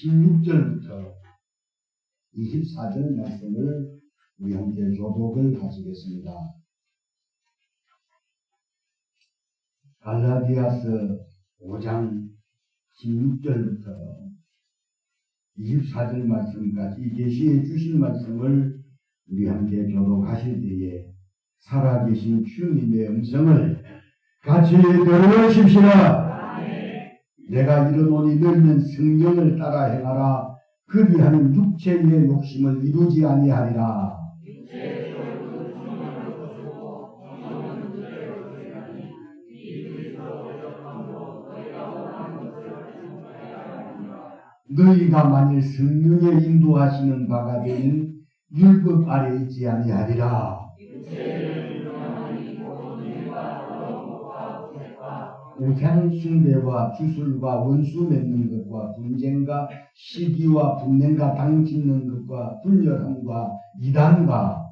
16절부터 24절 말씀을 우리 함께 교독을 하시겠습니다. 갈라디아서 5장 16절부터 24절 말씀까지 이 계시해 주신 말씀을 우리 함께 교독하실 때에 살아계신 주님의 음성을 같이 들으십시다. 내가 이르노니 너희는 성령을 따라 행하라. 그리하면 육체의 욕심을 이루지 아니하리라. 너희가 만일 성령에 인도하시는 바가 되는 율법 아래 있지 아니하리라. 우상 숭배와 주술과 원수 맺는 것과 분쟁과 시기와 분냄과 당 짓는 것과 분열함과 이단과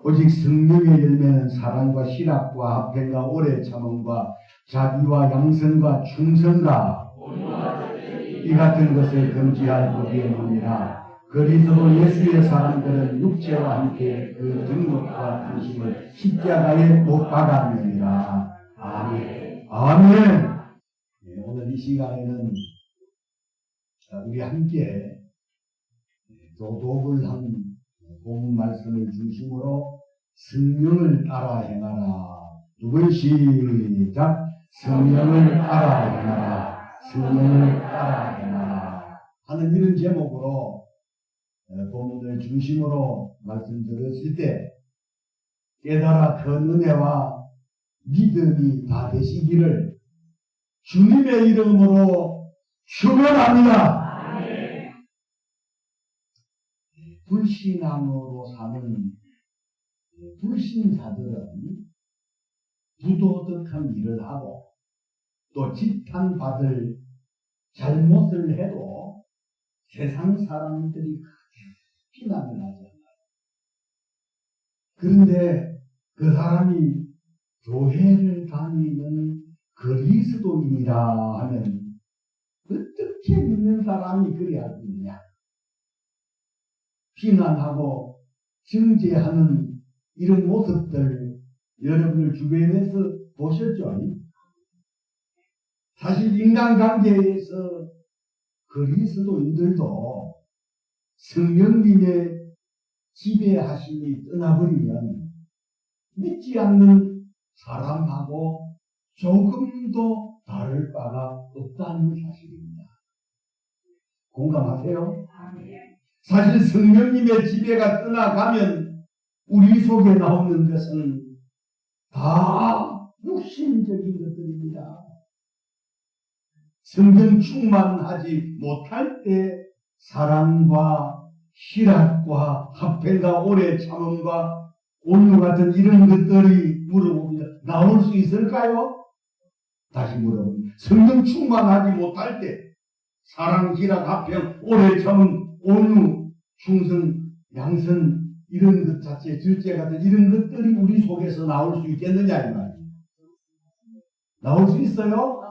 오직 성령의 열매는 사랑과 실학과 화평과 오래 참음과 자비와 양선과 충성과 이 같은 것을 금지할 법이 없느니라. 그리스도 예수의 사람들은 육체와 함께 그 등록과 중심을 십자가에 못 박았느니라. 아멘. 아멘. 네, 오늘 이 시간에는 우리 함께 교독을 한 본문 말씀을 중심으로 성령을 따라 행하라. 두번 시작. 성령을 따라 행하라. 성령을 따라 행하라 하는 이런 제목으로 본문을 중심으로 말씀 들었을 때 깨달아 큰 은혜와 믿음이 다 되시기를 주님의 이름으로 축원합니다. 불신앙으로 사는 불신자들은 부도덕한 일을 하고 또 지탄받을 잘못을 해도 세상 사람들이 비난을 하잖아요. 그런데 그 사람이 교회를 다니는 그리스도인이라 하면 어떻게 믿는 사람이 그래야 되느냐? 비난하고 정죄하는 이런 모습들 여러분들 주변에서 보셨죠? 사실 인간관계에서 그리스도인들도 성령님의 지배하심이 떠나버리면 믿지 않는 사람하고 조금도 다를 바가 없다는 사실입니다. 공감하세요? 사실 성령님의 지배가 떠나가면 우리 속에 나오는 것은 다 육신적인 것들입니다. 성령 충만하지 못할 때 사랑과 희락과 화평과 오래 참음과 온유 같은 이런 것들이 물어봅니다. 나올 수 있을까요? 다시 물어봅니다. 성령 충만하지 못할 때 사랑, 희락, 화평, 오래 참음, 온유, 충성, 양선 이런 것 자체, 절제 같은 이런 것들이 우리 속에서 나올 수 있겠느냐 이 말이에요. 나올 수 있어요?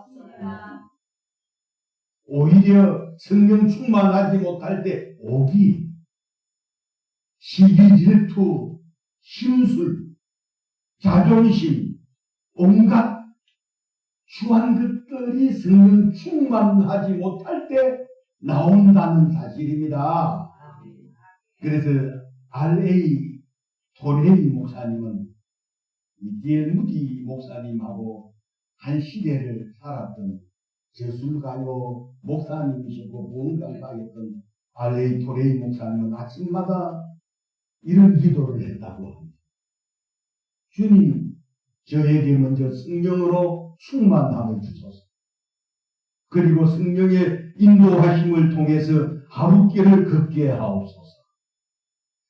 오히려 성령 충만하지 못할 때 오기, 시기, 질투, 심술, 자존심, 온갖 추한 것들이 성령 충만하지 못할 때 나온다는 사실입니다. 그래서 R.A. 토레이 목사님은 D.L. 무디 목사님하고 한 시대를 살았던 저술가요 목사님이시고 무언가가였던 R.A. 토레이 목사님은 아침마다 이런 기도를 했다고 합니다. 주님, 저에게 먼저 성령으로 충만함을 주소서. 그리고 성령의 인도하심을 통해서 하루길을 걷게 하옵소서.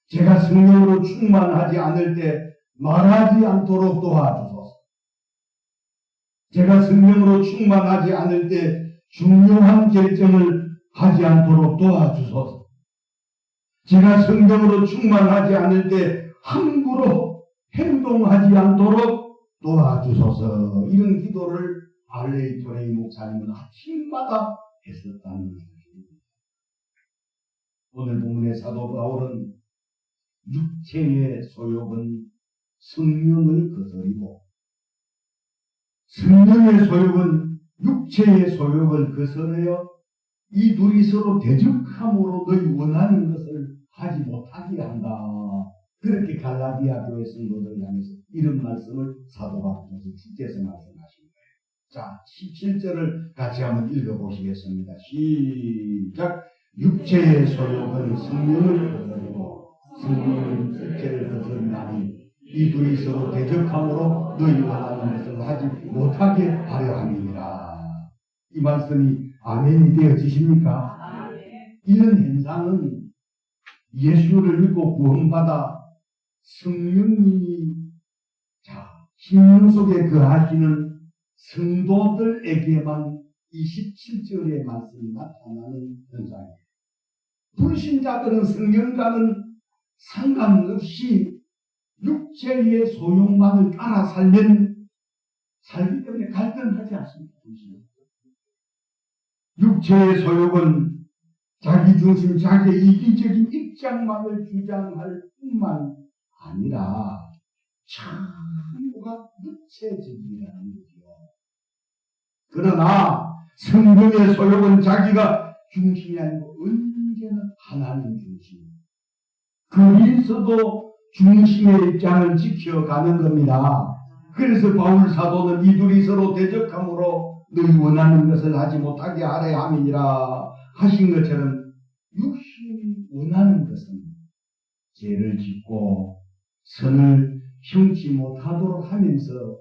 제가 성령으로 충만하지 않을 때 말하지 않도록 도와주소서. 제가 성령으로 충만하지 않을 때 중요한 결정을 하지 않도록 도와주소서. 제가 성령으로 충만하지 않을 때 함부로 행동하지 않도록 도와주소서. 이런 기도를 알레이 토레이 목사님은 아침마다 했었다는 사실입니다. 오늘 본문의 사도 바울은 육체의 소욕은 성령을 거스리고 성령의 소욕은 육체의 소욕을 거스려 이 둘이 서로 대적함으로 너희 원하는 것을 하지 못하게 한다. 그렇게 갈라디아 교회 성도들을 향해서 이런 말씀을 사도 바울께서 주께서 말씀하신 거예요. 자, 17절을 같이 한번 읽어보시겠습니다. 시작. 육체의 소욕은 성령을 거스리고 성령은 육체를 거스리나니 이 둘이 서로 대적함으로 너희 원하는 것을 하지 못하게 하려 함이니라. 이 말씀이 아멘이 되어지십니까? 이런 현상은 예수를 믿고 구원받아 성령님이 심령 속에 거하시는 성도들에게만 27절의 말씀이 나타나는 현상이에요. 불신자들은 성령과는 상관없이 육체의 소욕만을 따라 살기 때문에 갈등하지 않습니다. 육체의 소욕은 자기 중심, 자기의 이기적인 입장만을 주장할 뿐만 아니라 전부가 육체적이라는 거죠. 그러나 성령의 소욕은 자기가 중심이 아니고 언제나 하나님 중심. 그리스도 중심의 입장을 지켜가는 겁니다. 그래서 바울 사도는 이 둘이 서로 대적함으로 너희 원하는 것을 하지 못하게 하려 함이니라 하신 것처럼 육신이 원하는 것은 죄를 짓고 선을 흉치 못하도록 하면서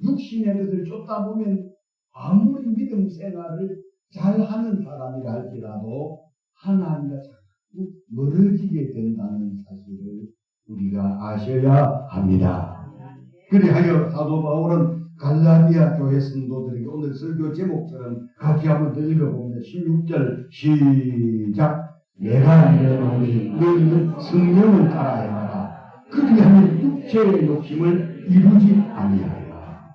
육신의 것을 쫓다 보면 아무리 믿음 생활을 잘하는 사람이라 할지라도 하나님과 자꾸 멀어지게 된다는 사실을 우리가 아셔야 합니다. 그리하여 사도 바울은 갈라디아 교회 성도들에게 오늘 설교 제목처럼 같이 한번 더 읽어보면 16절 시작. 내가 이르노니 너희는 성령을 따라 행하라. 그리하면 육체의 욕심을 이루지 아니하리라.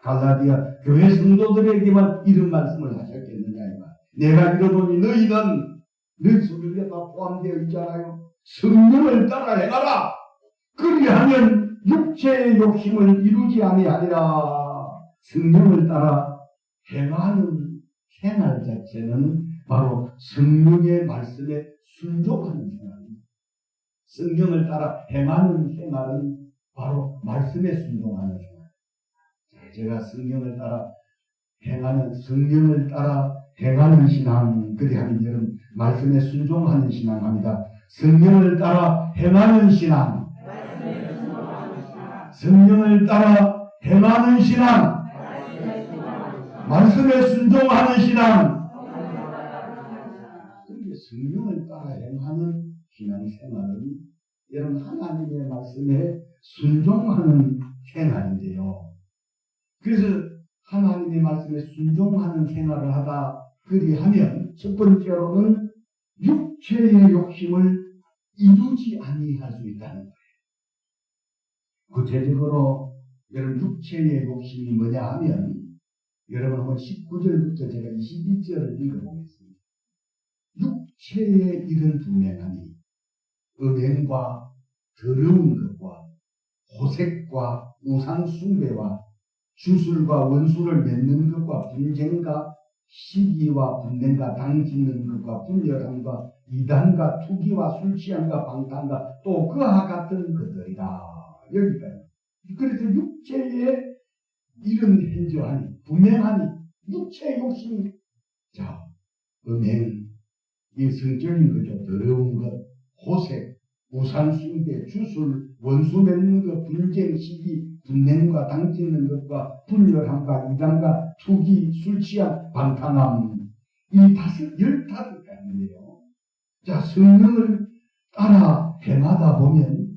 갈라디아 교회 성도들에게만 이런 말씀을 하셨겠느냐 이 말. 내가 이르노니 너희는 너희 속에 다 포함되어 있잖아요. 성령을 따라 행하라. 그리하면 육체의 욕심을 이루지 아니하리라. 성령을 따라 행하는 생활 자체는 바로 성령의 말씀에 순종하는 생활입니다. 성령을 따라 행하는 생활은 바로 말씀에 순종하는 생활. 제가 성령을 따라 행하는 신앙, 그리하면 여러분 말씀에 순종하는 신앙합니다. 성령을 따라 행하는 신앙, 성령을 따라 행하는 신앙, 말씀에 순종하는 신앙. 그런데 성령을 따라 행하는 신앙생활은 여러분 하나님의 말씀에 순종하는 생활인데요. 그래서 하나님의 말씀에 순종하는 생활을 하다 그리하면 첫 번째로는 육체의 욕심을 이루지 아니할 수 있다는 거예요. 구체적으로 여러분 육체의 욕심이 뭐냐 하면 여러분 한번 19절부터 제가 21절을 읽어보겠습니다. 육체의 일은 분명하니 음행과 더러운 것과 호색과 우상숭배와 주술과 원수를 맺는 것과 분쟁과 시기와 분냄과 당짓는 것과 분열함과 이단과 투기와 술취함과 방탕과 또 그와 같은 것들이다. 여기까지. 그래서 육체의 이런 현저하니 분명하니 육체의 욕심이 음행, 이 성적인 거죠. 더러운 것, 호색, 우상숭배, 주술, 원수 맺는 것, 분쟁, 시기, 분냄과 당짓는 것과 분열함과 이단과 투기, 술취함, 방탕함, 이 15가지인데요. 자, 성령을 따라 행하다 보면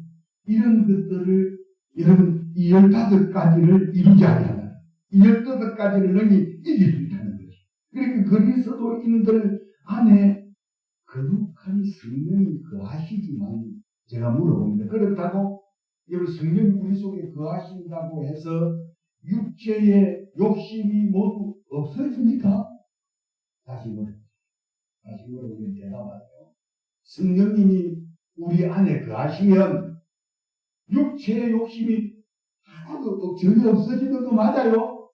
이런 것들을 여러분 이 15가지를 이루지 아니하는, 이 15가지를 능히 이길 수 있다는 것이. 그러니까 그리스도인들 안에 거룩한 성령이 거하시지만 제가 물어봅니다. 그렇다고 여러분 성령이 우리 속에 거하신다고 해서 육체의 욕심이 모두 없어집니까? 다시 물어보면 대답하세요. 성령님이 우리 안에 거하시면 육체의 욕심이 하나도 전혀 없어지는 거 맞아요?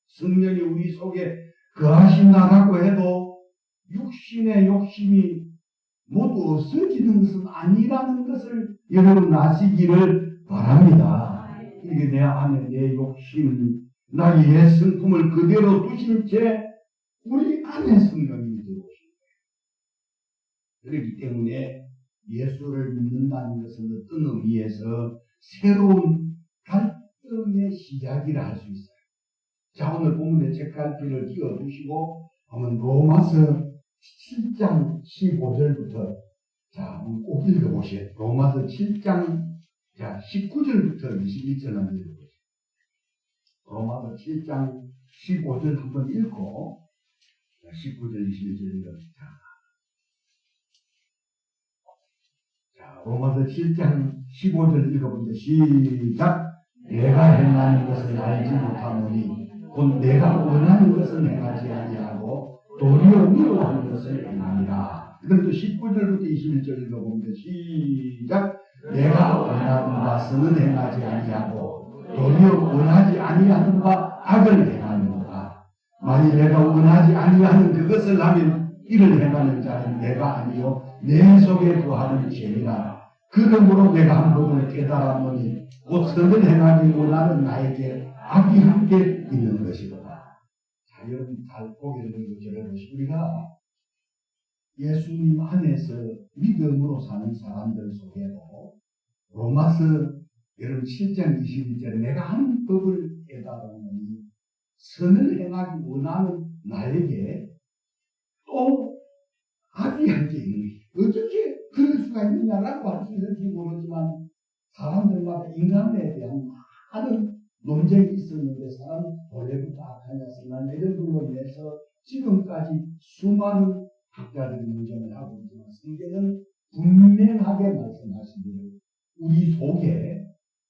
성령이 우리 속에 거하신다고 해도 육신의 욕심이 모두 없어지는 것은 아니라는 것을 여러분 아시기를 바랍니다. 이게 내 안에 내 욕심, 나의 옛 성품을 그대로 두신 채 우리 안에 성령이 들어오신 거예요. 그렇기 때문에 예수를 믿는다는 것은 어떤 의미에서 새로운 갈등의 시작이라 할 수 있어요. 자, 오늘 본문의 책갈피를 띄워주시고 한번 로마서 7장 15절부터 자, 한번 꼭 읽어보세요. 로마서 7장 자, 19절부터 21절 한번 읽어보세요. 로마서 7장 15절 한번 읽고 19절 21절 읽어보세요. 자, 로마서 7장 15절 읽어보세요. 시작. 내가 행하는 것을 알지 못하노니 곧 내가 원하는 것을 행하지 아니하고 도리어 미워하는 것을 행하니라. 그럼 또 19절부터 21절 읽어봅니다. 시작. 내가 원하는 것은 행하지 아니하고 도리어 원하지 아니하는 바 악을 행하는가. 만일 내가 원하지 아니하는 그것을 하면 이를 행하는 자는 내가 아니요 내 속에 거하는 죄니라. 그러므로 내가 한 것을 깨달았노니 곧 선을 행하기 원하는 나에게 악이 함께 있는 것이로다. 자, 여러분 잘 보게 되는 것처럼 우리가 예수님 안에서 믿음으로 사는 사람들 속에도 로마서 여러분 7장 22절에 내가 하는 법을 깨달았노니 선을 행하기 원하는 나에게 또 악이 함께 있는 것이 어떻게 그럴 수가 있느냐라고 할 수 있을지 모르지만 사람들마다 인간에 대한 많은 논쟁이 있었는데 사람은 원래부터 악하냐 선하냐 이런 걸로 인해서 지금까지 수많은 학자들이 논쟁을 하고 있지만 성경은 분명하게 말씀하시기를 우리 속에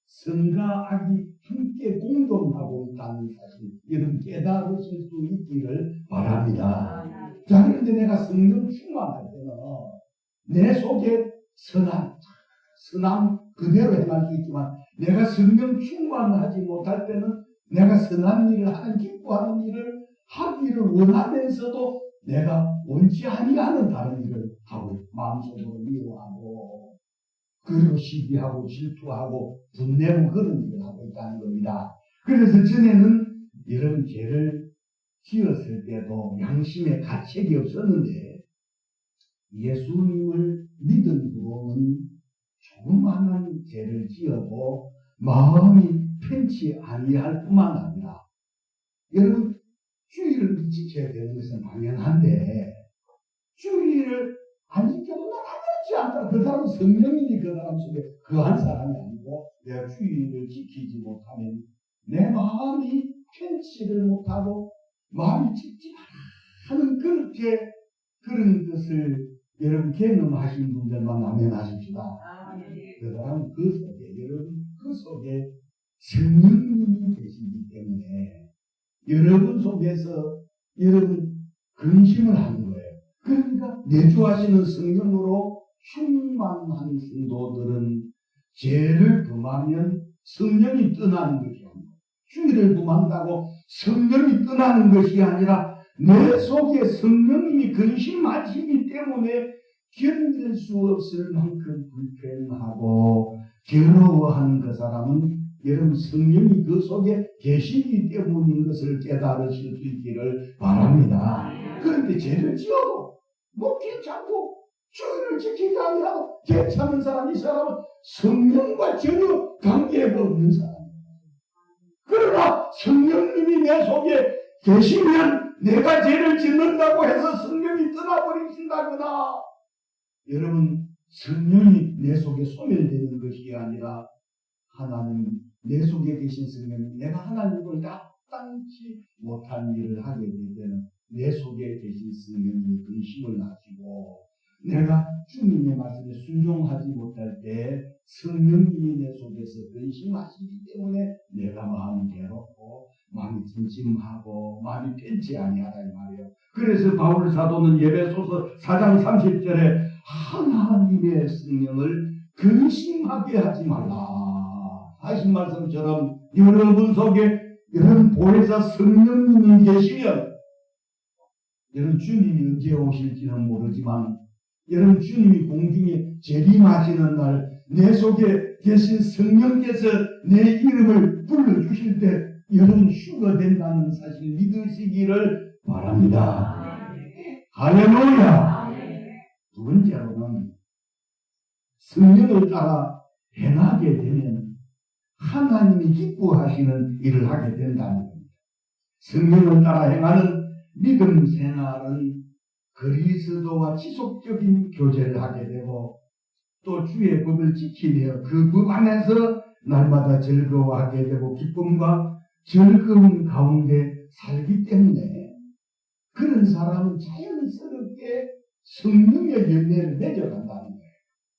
선과 악이 함께 공존하고 있다는 사실 여러분 깨달으실 수 있기를 바랍니다. 자, 그런데 내가 성령 충만할 때는 내 속에 선함 그대로 행할 수 있지만 내가 성령 충만하지 못할 때는 내가 선한 일을 하는 기뻐하는 일을 하기를 원하면서도 내가 원치 아니하는 다른 일을 하고 마음속으로 미워하고 그리고 시기하고 질투하고 분내고 그런 일을 하고 있다는 겁니다. 그래서 전에는 이런 죄를 지었을 때도 양심에 가책이 없었는데 예수님을 믿은 후로는 조그마한 죄를 지어도 마음이 편치 아니할 뿐만 아니라 여러분 주의를 지켜야 되는 것은 당연한데 주의를 안 지켜도 난 아무렇지 않다. 그 사람은 성령이니 그 사람 속에 거한 사람이 아니고 내가 주의를 지키지 못하면 내 마음이 편치를 못하고 마음이 찝찝하는 그렇게 그런 것을 여러분 경험하신 분들만 남겨하십시다. 그 사람은 그 속에 여러분 그 속에 성령님이 계시기 때문에 여러분 속에서 여러분 근심을 하는 거예요. 그러니까 내주하시는 성령으로 충만한 성도들은 죄를 범하면 성령이 떠나는 것이 아니고 주의를 범한다고 성령이 떠나는 것이 아니라 내 속에 성령님이 근심하시기 때문에 견딜 수 없을 만큼 불편하고 괴로워하는 그 사람은 여러분 성령이 그 속에 계시기 때문인 것을 깨달으실 수 있기를 바랍니다. 그런데 죄를 지어도 뭐 괜찮고 주의를 지키지 아니하고 괜찮은 사람이 이 사람은 성령과 전혀 관계가 없는 사람입니다. 그러나 성령님이 내 속에 계시면 내가 죄를 짓는다고 해서 성령이 떠나버리신다거나 여러분 성령이 내 속에 소멸되는 것이 아니라 하나님 내 속에 계신 성령이 내가 하나님을 마땅치 못한 일을 하게 될 때는 내 속에 계신 성령님이 근심을 하시고 내가 주님의 말씀에 순종하지 못할 때 성령님이 내 속에서 근심하시기 때문에 내가 마음이 괴롭고 마음이 진심하고 마음이 편치 아니하다 이 말이에요. 그래서 바울 사도는 에베소서 4장 30절에 하나님의 성령을 근심하게 하지 말라 하신 말씀처럼 여러분 속에 여러분 보혜사 성령님이 계시면 여러분 주님이 언제 오실지는 모르지만 여러분 주님이 공중에 재림하시는 날 내 속에 계신 성령께서 내 이름을 불러주실 때 여러분 휴가 된다는 사실 믿으시기를 바랍니다. 할렐루야. 두 번째로는 성령을 따라 행하게 되면 하나님이 기뻐하시는 일을 하게 된다는 겁니다. 성령을 따라 행하는 믿음 생활은 그리스도와 지속적인 교제를 하게 되고 또 주의 법을 지키며 그 법 안에서 날마다 즐거워하게 되고 기쁨과 즐거움 가운데 살기 때문에 그런 사람은 자연스럽게 성령의 열매를 맺어간다는 거예요.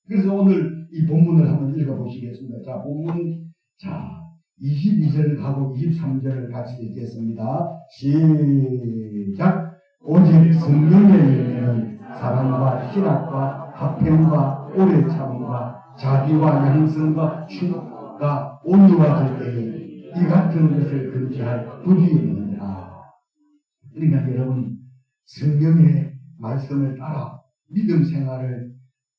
그래서 오늘 이 본문을 한번 읽어보시겠습니다. 자, 본문 22절을 가고 23절을 같이 읽겠습니다. 시작. 오직 성령의 열매는 사랑과 희락과 화평과 오래 참음과 자비와 양성과 충과 온유와 절대에 이 같은 것을 금지할 법이 없느니라. 그러니까 여러분 성령의 말씀을 따라 믿음 생활을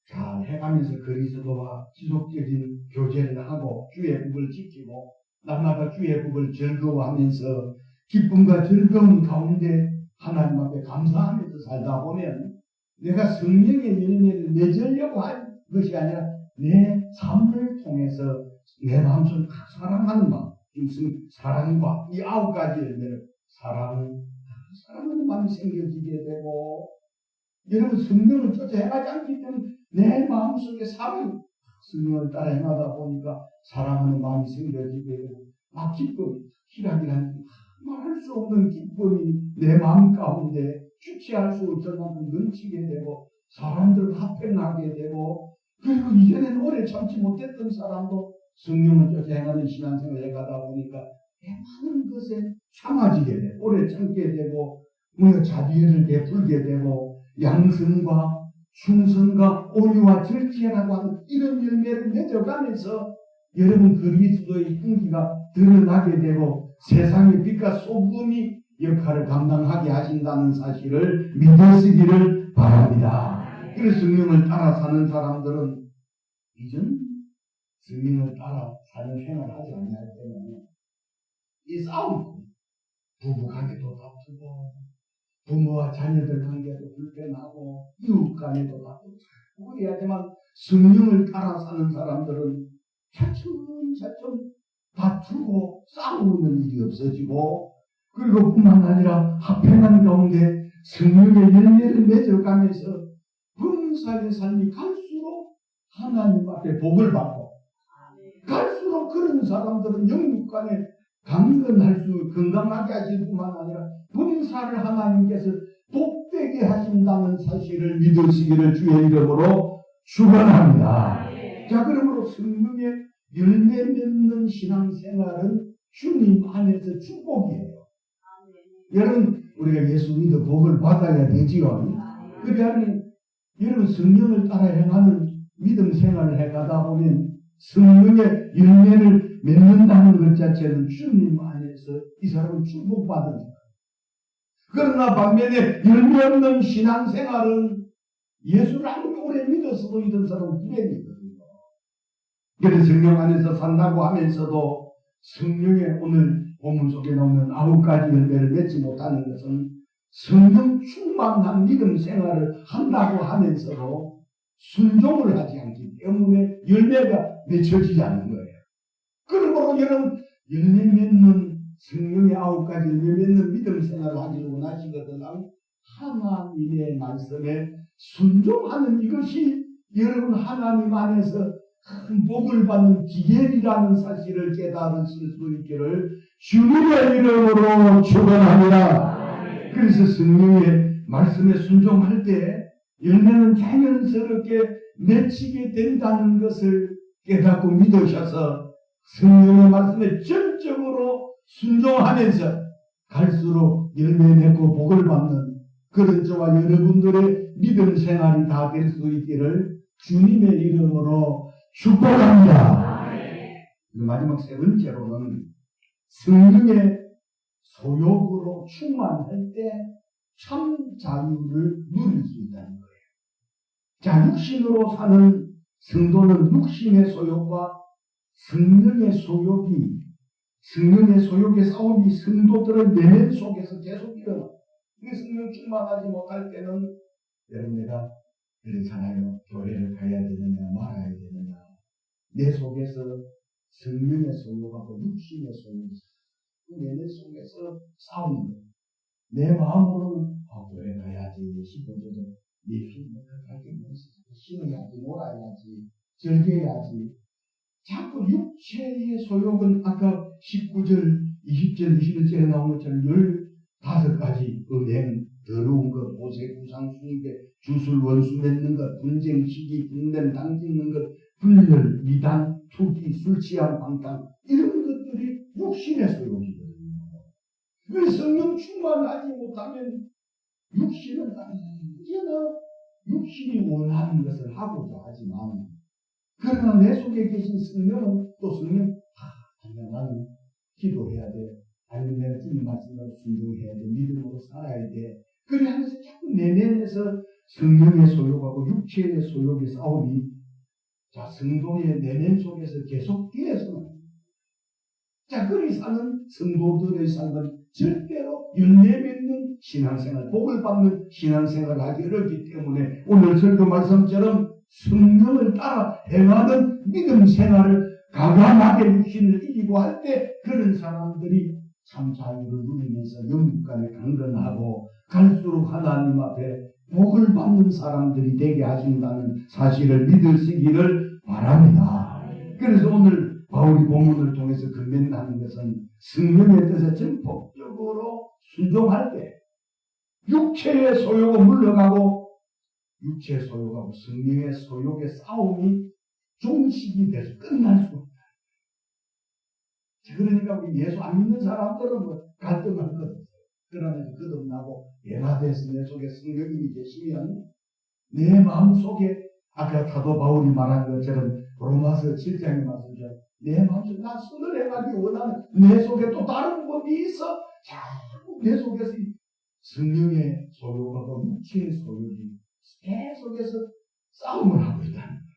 잘 해가면서 그리스도와 지속적인 교제를 하고 주의 법을 지키고 날마다 주의 법을 즐거워하면서 기쁨과 즐거움 가운데 하나님 앞에 감사하면서 살다 보면 내가 성령의 열매를 맺으려고 한 것이 아니라 내 삶을 통해서 내 마음속에 사랑하는 마음, 사랑과 이 9가지 열매를 사랑하는 마음이 생겨지게 되고 여러분 성령을 쫓아 행하지 않기 때문에 내 마음속에 성령을 따라 행하다 보니까 사랑하는 마음이 생겨지게 되고 기쁨, 희락이라는 말할 수 없는 기쁨이 내 마음 가운데 주체할 수 없을 만큼 넘치게 되고 사람들을 화평하게 되고 그리고 이전에는 오래 참지 못했던 사람도 성령을 쫓아 행하는 신앙생활을 해가다 보니까 많은 것에 참아지게 되고 오래 참게 되고 우리가 자비를 베풀게 되고 양성과 충성과 온유와 절제라고 하는 이런 열매를 맺어가면서 여러분 그리스도의 향기가 드러나게 되고 세상의 빛과 소금이 역할을 감당하게 하신다는 사실을 믿으시기를 바랍니다. 그래서 성령을 따라 사는 사람들은 이전 성령을 따라 사는 생활을 하지 않냐기 때문에 이 싸움, 부부관계도 다투고 부모와 자녀들 관계도 불편하고 이웃 간에도 다투고 그래야지만 성령을 따라 사는 사람들은 차츰차츰 다투고 싸우는 일이 없어지고 그리고 뿐만 아니라 화평한 가운데 성령의 열매를 맺어가면서 범사의 삶이 갈수록 하나님 앞에 복을 받고 갈수록 그런 사람들은 영육 간에 건강하게 하실 뿐만 아니라 범사를 하나님께서 복되게 하신다는 사실을 믿으시기를 주의 이름으로 축원합니다. 자, 그러므로 성령의 열매 맺는 신앙생활은 주님 안에서 축복이에요. 여러분 우리가 예수 믿어 복을 받아야 되지요. 그러니 여러분 성령을 따라 행하는 믿음 생활을 해가다 보면 성령의 열매를 맺는다는 것 자체는 주님 안에서 이 사람은 축복받은 사람. 그러나 반면에 열매 없는 신앙생활은 예수를 아무리 오래 믿었어도 이런 사람은 불행이거든요. 그래서 성령 안에서 산다고 하면서도 성령의 오늘 본문 속에 나오는 9가지 열매를 맺지 못하는 것은 성령 충만한 믿음 생활을 한다고 하면서도 순종을 하지 않기 때문에 열매가 맺혀지지 않는 거예요. 그러므로 여러분 열매 맺는 성령의 9가지 열매 맺는 믿음 생활을 하기를 원하시거든요. 하나님의 말씀에 순종하는 이것이 여러분 하나님 안에서 큰 복을 받는 비결이라는 사실을 깨달으실 수 있기를 주님의 이름으로 축원합니다. 그래서 성령의 말씀에 순종할 때 열매는 자연스럽게 맺히게 된다는 것을 깨닫고 믿으셔서 성령의 말씀에 전적으로 순종하면서 갈수록 열매 맺고 복을 받는 그런 저와 여러분들의 믿음 생활이 다 될 수 있기를 주님의 이름으로 축복합니다. 마지막 세 번째로는 성령의 소욕으로 충만할 때 참 자유를 누릴 수 있다는 거예요. 자, 육신으로 사는 성도는 육신의 소욕과 성령의 소욕의 싸움이 성도들의 내면 속에서 계속 일어나. 성령 충만하지 못할 때는 여러분 내가 그렇잖아요. 교회를 가야 되느냐 말아야 되느냐. 내 속에서 성령의 소욕하고 육신의 소욕이 내면 속에서 싸우는 거예요. 내 마음으로는 교회 가야지 싶어져도 내 힘을 가게 신어야지 놀아야지 즐겨야지. 자꾸 육체의 소욕은 아까 19절 20절 21절에 나온 것처럼 15가지 은행 더러운 것, 보색, 우상, 숭배, 주술, 원수 맺는 것, 분쟁, 시기, 분냄, 당짓는 것, 분열, 미단, 투기, 술 취한 방탕 이런 것들이 육신의 소욕이거든요. 그 성령 충만하지 못하면 육신은 언제나 육신이 원하는 것을 하고자 하지만 그러나 내 속에 계신 성령은 또 성령 아니야 나는 기도해야 돼. 아니면 내가 주님 말씀을 순종해야 돼. 믿음으로 살아야 돼. 그래 하면서 자꾸 내면에서 성령의 소욕하고 육체의 소욕의 싸움이 자 성도의 내면 속에서 계속되어서 자 그리 사는 성도들의 삶은 절대로 열매 맺는 신앙생활, 복을 받는 신앙생활을 하기 어렵기 때문에 오늘 설교 말씀처럼 성령을 따라 행하는 믿음 생활을 가감하게 육신을 이기고 할 때 그런 사람들이 참 자유를 누리면서 영육간에 강건하고 갈수록 하나님 앞에 복을 받는 사람들이 되게 하신다는 사실을 믿으시기를 바랍니다. 그래서 오늘 바울이 본문을 통해서 건면하는 것은 성령의 뜻에 전폭적으로 순종할 때 육체의 소욕은 물러가고 육체의 소욕하고 성령의 소욕의 싸움이 종식이 돼서 끝날 수 없다. 그러니까 우리 예수 안 믿는 사람들은 갈등할 것 없어요. 그러면서 거듭나고 예화돼서 내 속에 성령님이 계시면 내 마음속에 아까 사도 바울이 말한 것처럼 로마서 7장의 말씀처럼 내 마음속에 나 선을 행하기 원하는 내 속에 또 다른 법이 있어 자꾸 내 속에서 성령의 소욕하고 육체의 소욕이 계속해서 싸움을 하고 있다는 거예요.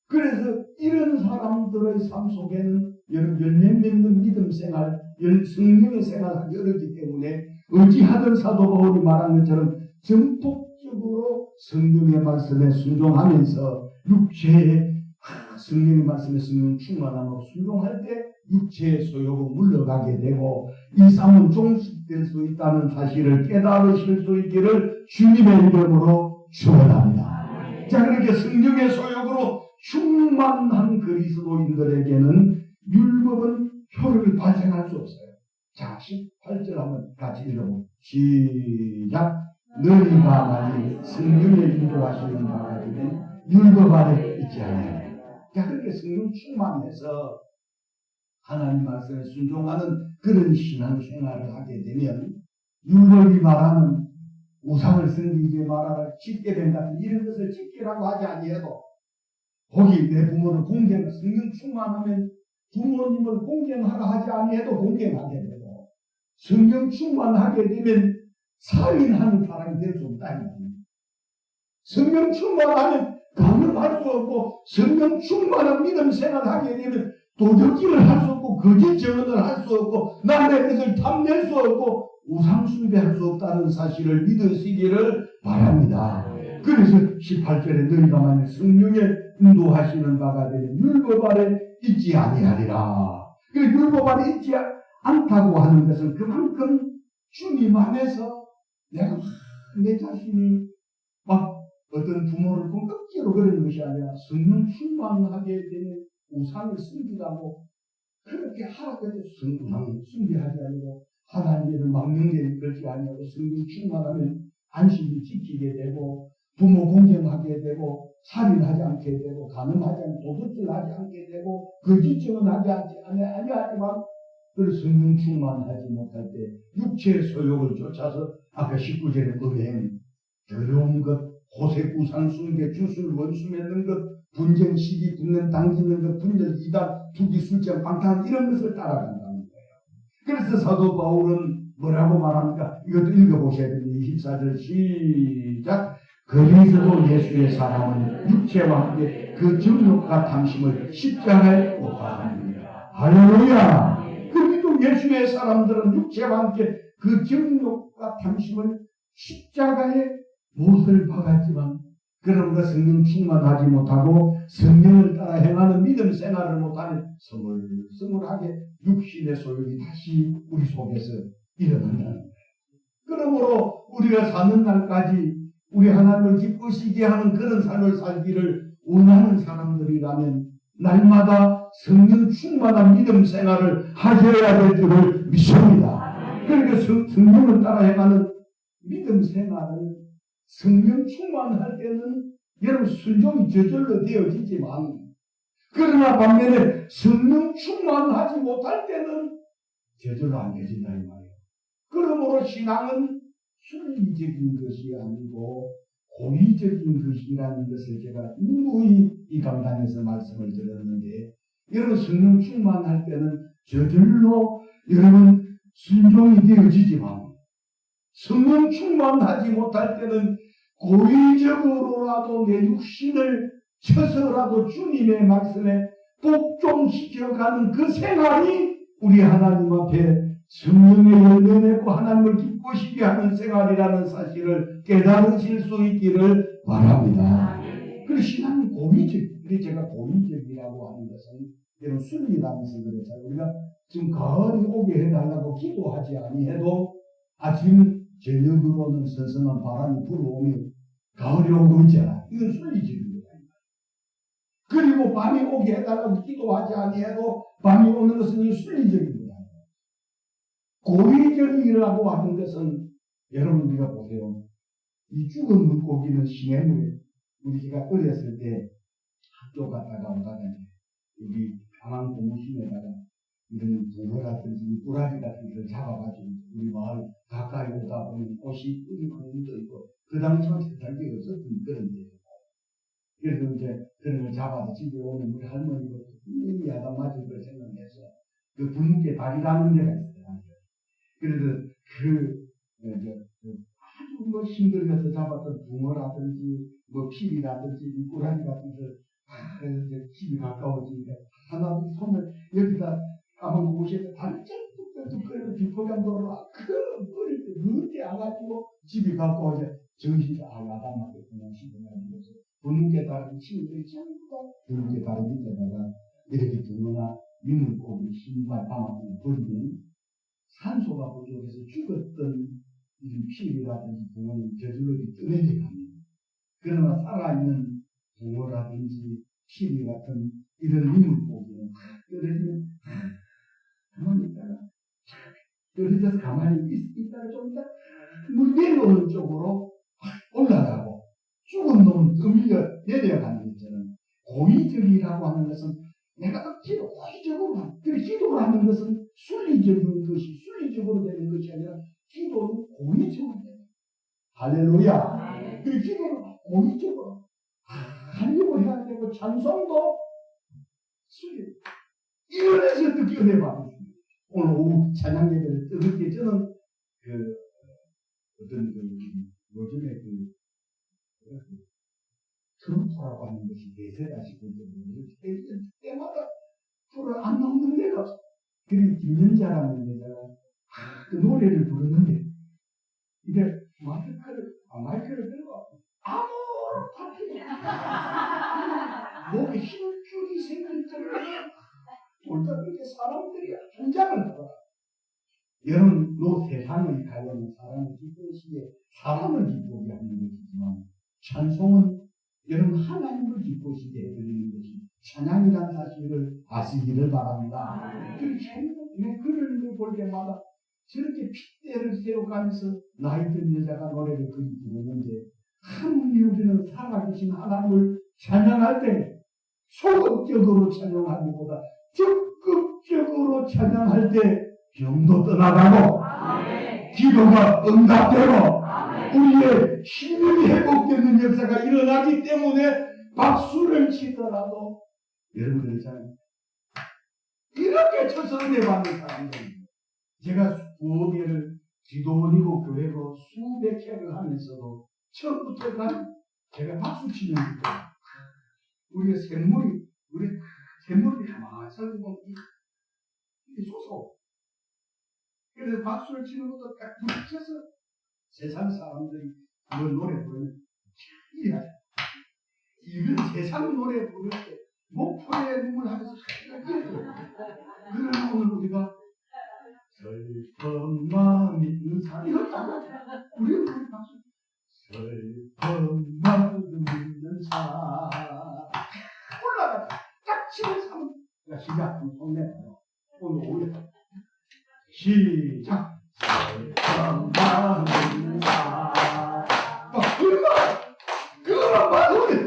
그래서 이런 사람들의 삶 속에는 열매 맺는 믿음 생활, 성령의 생활하기 어렵기 때문에 어찌하든 사도 바울이 말한 것처럼 전폭적으로 성령의 말씀에 순종하면서 육체의 성령의 말씀에 충만함으로 순종할 때 육체의 소욕은 물러가게 되고 이 삶은 종식될 수 있다는 사실을 깨달으실 수 있기를 주님의 이름으로 축원합니다. 자, 그렇게 성령의 소욕으로 충만한 그리스도인들에게는 율법은 효력을 발생할 수 없어요. 자, 18절 한번 같이 읽어보죠. 시작. 너희가 만일 성령의 인도하시는 바가 되면 율법 아래 있지 않아요. 자, 그렇게 성령 충만해서 하나님 말씀에 순종하는 그런 신앙생활을 하게 되면 율법이 말하는 우상을 섬기지 말아라, 짓게 된다 이런 것을 짓기라고 하지 아니해도 거기 내 부모를 공경, 성령 충만하면 부모님을 공경하라 하지 아니해도 공경하게 되고 성령 충만하게 되면 살인하는 사람이 될 수 없다. 성령 충만하면 감을 수 없고 성령 충만한 믿음 생활하게 되면 도적질을 할 수 없고 거짓 증언을 할 수 없고 남의 것을 탐낼 수 없고 우상 숭배할 수 없다는 사실을 믿으시기를 바랍니다. 그래서 18절에 너희가 만약 성령의 인도하시는 바가 되면 율법 아래 있지 아니하리라. 그 율법 아래 있지 않다고 하는 것은 그만큼 주님 안에서 내가 내 자신이 막 어떤 부모를 억지로 그런 것이 아니라 성령 충만하게 되면 우상을 숨기라고 그렇게 하라고 해서 우상 숭배하지 아니고 하나님을 막는 게 그렇지 아니하고 성령 충만하면 안식을 지키게 되고 부모 공경하게 되고 살인하지 않게 되고 간음하지 않고 도둑질하지 않게 되고 거짓증은 아니하지만 그 성령 충만하지 못할 때 육체의 소욕을 쫓아서 아까 19절에 음행, 더러운 것, 호색 우상 숭배, 주술 원수 맺는 것, 분쟁, 시기, 붙는, 당기는 것, 분열, 이단, 투기, 술장, 방탕 이런 것을 따라간다는 거예요. 그래서 사도 바울은 뭐라고 말합니까? 이것도 읽어보셔야 됩니다. 24절 시작. 그리스도 예수의 사랑은 육체와 함께 그 정욕과 탐심을 십자가에 못 박았느니라. 할렐루야. 그리고 예수의 사람들은 육체와 함께 그 정욕과 탐심을 십자가에 못을 박았지만 그러므로 성령 충만하지 못하고 성령을 따라 행하는 믿음 생활을 못하는 스물스물하게 육신의 소욕이 다시 우리 속에서 일어난다는 거예요. 그러므로 우리가 사는 날까지 우리 하나님을 기쁘시게 하는 그런 삶을 살기를 원하는 사람들이라면 날마다 성령 충만한 믿음 생활을 하셔야 될 줄을 믿습니다. 그러니까 성령을 따라 행하는 믿음 생활을 성령 충만할 때는 여러분 순종이 저절로 되어지지만 그러나 반면에 성령 충만하지 못할 때는 저절로 안 되어진다 이 말이에요. 그러므로 신앙은 순리적인 것이 아니고 고의적인 것이라는 것을 제가 누누이 이 강단에서 말씀을 드렸는데 여러분 성령 충만할 때는 저절로 여러분 순종이 되어지지만 성령 충만하지 못할 때는 고의적으로라도 내 육신을 쳐서라도 주님의 말씀에 복종시켜가는 그 생활이 우리 하나님 앞에 성령의 열매 맺고 하나님을 기쁘시게 하는 생활이라는 사실을 깨달으실 수 있기를 바랍니다. 그리고 신앙은 고의적, 제가 고의적이라고 하는 것은 여러분 순리라면서 그랬잖아요. 우리가 지금 가을이 오게 해달라고 기도하지 아니해도 아침 저녁으로는 선선한 바람이 불어오면 가을이 오고 있잖아. 이건 순리적인 거다. 그리고 밤이 오게 해달라고 기도하지 아니해도 밤이 오는 것은 순리적인 거다. 고의적이라고 하는 것은 여러분 우리가 보세요. 이 죽은 물고기는 시냇물에 우리가 어렸을 때 학교 갔다가 오다가 여기 강한 고무신에다가 이런 붕어라든지 꾸라지 같은 것을 잡아가지고 우리 마을 가까이 오다 보면 옷이 끈끈 묻어 있고 그 당시만 세상에 없었던 그런 데예요. 그래서 이제 그런 걸 잡아서 집에 오면 우리 할머니가 분명히 야단 맞을 걸 생각해서 그 붉게 다리라는 데가 있어요. 그래서 아주 뭐 힘들면서 잡았던 붕어라든지 뭐 피리라든지 꾸라지 같은 것을 이제 집이 가까워지니까 하나님 손을 여기다 가만 보시면 다리 ጨ뚝ጨ뚝 뒷포장 돌아 그 어릴 때 늦게 와가지고 집이 가까워져 정신이 야단 맞겠구나 싶어가지고 붉게 다른 친구들이 전부 다 붉게 다른 밑에다가 이렇게 붕어나 민물고기 신발 담아서 버리면 산소가 부족해서 죽었던 이런 피리라든지 붕어는 저절로 떠내려 갑니다. 그러나 살아있는 붕어라든지 피리 같은 이런 민물고기는 떨어지면 가만히 있다가 떨어져서 가만히 있다가 좀 이따 물 내려오는 쪽으로 올라가고 죽은 놈은 떠밀려 내려가는 것처럼 고의적이라고 하는 것은 내가 억지로 고의적으로 기도를 하는 것은 순리적인 것이 순리적으로 되는 것이 아니라 기도는 고의적으로 되는 할렐루야. 그 기도는 고의적으로 하려고 해야 되고 찬송도 순리 이런에서 어떻게 은혜 받으십니까? 오늘 오후 찬양 예배를 뜨겁게 저는 어떤 요즘에 트럼프라고 하는 것이 대세다 싶은데 때마다 불을 안 넘는 데가 없어. 그리고 김연자라는 여자가 그 노래를 부르는데 이게 마이크를 들고 아무런 파티가 목에 힘줄이 생길 정도로 돌다리게 사람들이 한 장을 들어. 여러분, 세상을 가려는 사람을 기쁘시게 사람을 기쁘게 하는 것이지만 찬송은 여러분 하나님을 기쁘시게 해드리는 것이 찬양이라는 사실을 아시기를 바랍니다. 그 글을 볼 때마다 저렇게 핏대를 세워가면서 나이 든 여자가 노래를 그리 부르는데 아무리 우리는 살아계신 하나님을 찬양할 때 소극적으로 찬양하기보다 적극적으로 찬양할 때 병도 떠나가고 기도가 응답되고 우리의 힘이 회복되는 역사가 일어나기 때문에 박수를 치더라도 여러분 그렇잖아요. 이렇게 쳐서 은혜 받는 사람들입니다. 제가 수억 개를 기도원이고 교회고 수백 회를 하면서도 처음부터 제가 박수 치는 기도. 우리의 샘물이 가만히 보면 이게 솟아. 그래서 박수를 치는 것도 딱 부딪혀서 세상 사람들이 그런 노래 부르면 이해하죠. 이건 세상 노래 부를 때 목포에 눈물 하면서 그러나 오늘 우리가 슬픈 마음 있는 사람 이렇다고 우리는 박수 슬픈 마음 있는 사람 올라가 딱 치는 사람 시작 손 내요. 오늘 오래 시작 슬픈 마음 있는 사람 그거만 봐도 그래.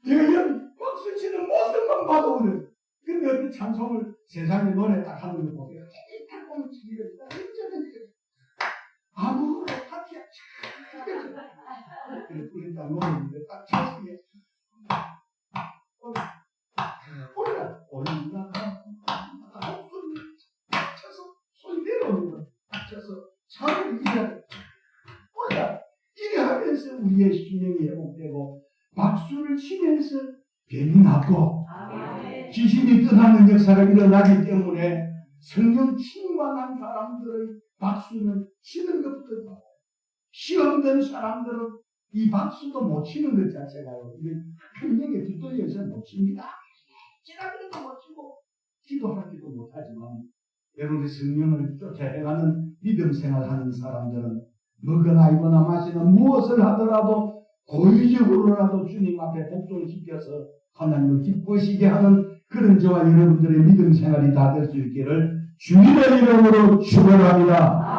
내가 이런 박수 치는 모습만 봐도 그래. 근데 어떤 찬송을 세상에 노래 딱 하는 거 보세요. 딱 보면 지기가 아무로 파티야. 그래, 우리 딱 노래인데 딱 찬송이야. 올라가. 쳐서 손 내려오는 거야. 쳐서 차를 이겨야 올라. 이래 하면서 우리의 신령이 회복되고 박수를 치면서 병이 낫고 귀신이 떠나는 역사가 일어나기 때문에 성령 충만한 사람들의 박수는 치는 것부터 나와요. 시험된 사람들은 이 박수도 못 치는 것 자체가요. 이게 평생에 뒤떨려서 못 칩니다. 지나가도 못 치고 기도하기도 못하지만 여러분의 성령을 쫓아 행하는 믿음 생활하는 사람들은 먹거나 입거나 마시나 무엇을 하더라도 고의적으로라도 주님 앞에 복종시켜서 하나님을 기쁘시게 하는 그런 저와 여러분들의 믿음 생활이 다 될 수 있기를 주님의 이름으로 축원합니다.